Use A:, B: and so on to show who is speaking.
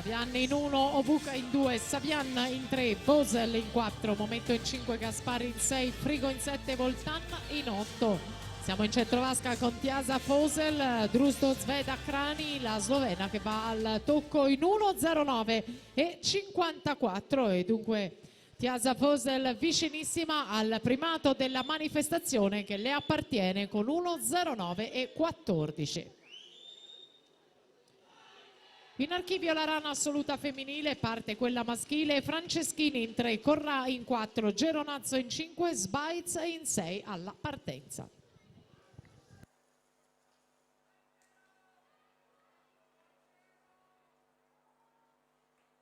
A: Savian in 1, Obuka in 2, Savian in 3, Vosel in 4, Momento in 5, Gaspari in 6, Frigo in 7, Voltan in 8. Siamo in Centrovasca con Tiasa Vosel, Drusto Zveda Krani, la slovena che va al tocco in 1.09 e 54 e dunque Tiasa Vosel vicinissima al primato della manifestazione che le appartiene con 1.09 e 14. In archivio la rana assoluta femminile, parte quella maschile, Franceschini in 3, Corrà in 4, Geronazzo in 5, Sbaiz in 6 alla partenza.